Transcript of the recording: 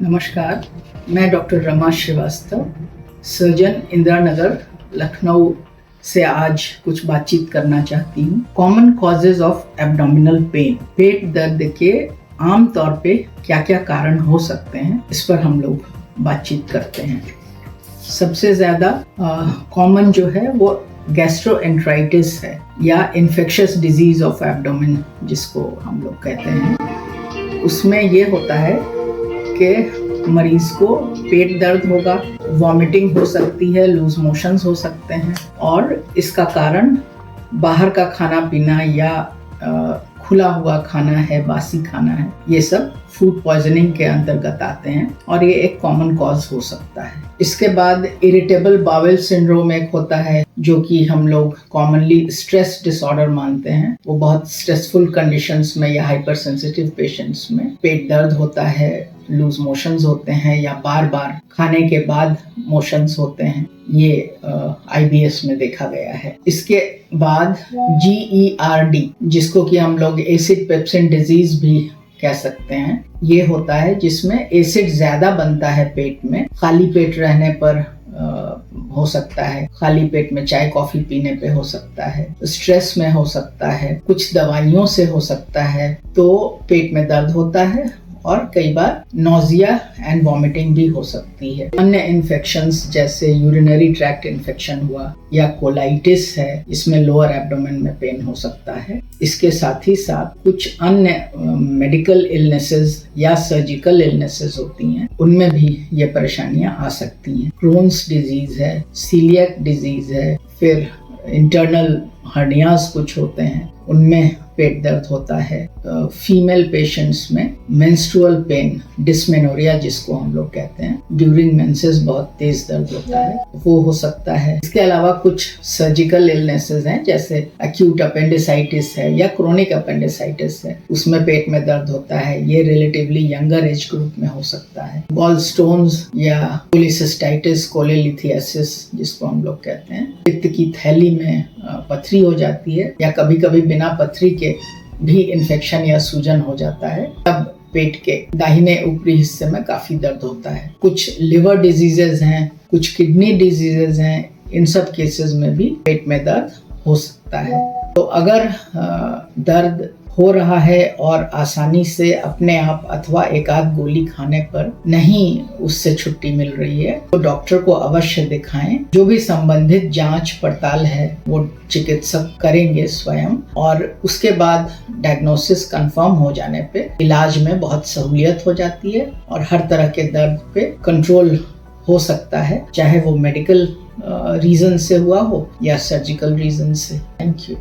नमस्कार, मैं doctor Rama Srivastava, surgeon Indira Nagar Lucknow से आज कुछ बातचीत करना चाहती हूँ। Common causes of abdominal pain, पेट दर्द के आम तौर पे क्या क्या कारण हो सकते हैं, इस पर हम लोग बातचीत करते हैं। सबसे ज़्यादा कॉमन जो है वो गैस्ट्रोएंटराइटिस है या इन्फेक्शियस डिजीज ऑफ एब्डोमेन जिसको हम लोग कहते हैं। उसमें ये होता है कि मरीज को पेट दर्द होगा, वॉमिटिंग हो सकती है, लूज मोशंस हो सकते हैं और इसका कारण बाहर का खाना पीना या खुला हुआ खाना है, बासी खाना है, ये सब फूड पॉइजनिंग के अंतर्गत आते हैं और ये एक कॉमन कॉज हो सकता है। इसके बाद इरिटेबल बाउल सिंड्रोम एक होता है जो कि हम लोग कॉमनली स्ट्रेस डिसऑर्डर मानते हैं। वो बहुत स्ट्रेसफुल कंडीशंस में या हाइपर सेंसिटिव पेशेंट्स में पेट दर्द होता है, लूज मोशंस होते हैं या बार बार खाने के बाद मोशंस होते हैं। ये IBS में देखा गया है। इसके बाद GERD जिसको कि हम लोग एसिड पेप्सिन डिजीज भी कह सकते हैं, ये होता है जिसमें एसिड ज्यादा बनता है पेट में। खाली पेट रहने पर हो सकता है, खाली पेट में चाय कॉफी पीने पे हो सकता है, स्ट्रेस में हो सकता है, कुछ दवाइयों से हो सकता है, तो पेट में दर्द होता है और कई बार नोजिया एंड वॉमिटिंग भी हो सकती है। अन्य इन्फेक्शंस जैसे यूरिनरी ट्रैक्ट इन्फेक्शन हुआ या कोलाइटिस है, इसमें लोअर एब्डोमेन में पेन हो सकता है। इसके साथ ही साथ कुछ अन्य मेडिकल इलनेसेस या सर्जिकल इलनेसेस होती हैं, उनमें भी ये परेशानियां आ सकती हैं। क्रोन्स डिजीज है, सीलियक डिजीज है, फिर इंटरनल हर्नियाज कुछ होते हैं, उनमें पेट दर्द होता है। फीमेल पेशेंट्स में मेंस्ट्रुअल पेन, डिस्मेनोरिया जिसको हम लोग कहते हैं, ड्यूरिंग मेंसेस बहुत तेज दर्द होता है, वो हो सकता है। इसके अलावा कुछ सर्जिकल इलनेसेस हैं जैसे एक्यूट अपेंडिसाइटिस है या क्रोनिक अपेंडिसाइटिस है, उसमें पेट में दर्द होता है। ये रिलेटिवली यंगर एज ग्रुप में हो सकता है। गॉल स्टोन्स या कोलिसिस्टाइटिस, कोलेलिथियासिस जिसको हम लोग कहते हैं, पित्त की थैली में पथरी हो जाती है या कभी कभी बिना पथरी के भी इन्फेक्शन या सूजन हो जाता है, तब पेट के दाहिने ऊपरी हिस्से में काफी दर्द होता है। कुछ लिवर डिजीजेज हैं, कुछ किडनी डिजीजेज हैं, इन सब केसेस में भी पेट में दर्द हो सकता है। तो अगर दर्द हो रहा है और आसानी से अपने आप अथवा एक आध गोली खाने पर नहीं उससे छुट्टी मिल रही है, तो डॉक्टर को अवश्य दिखाएं। जो भी संबंधित जांच पड़ताल है वो चिकित्सक करेंगे स्वयं, और उसके बाद डायग्नोसिस कंफर्म हो जाने पे इलाज में बहुत सहूलियत हो जाती है और हर तरह के दर्द पे कंट्रोल हो सकता है, चाहे वो मेडिकल रीजन से हुआ हो या सर्जिकल रीजन से। Thank you.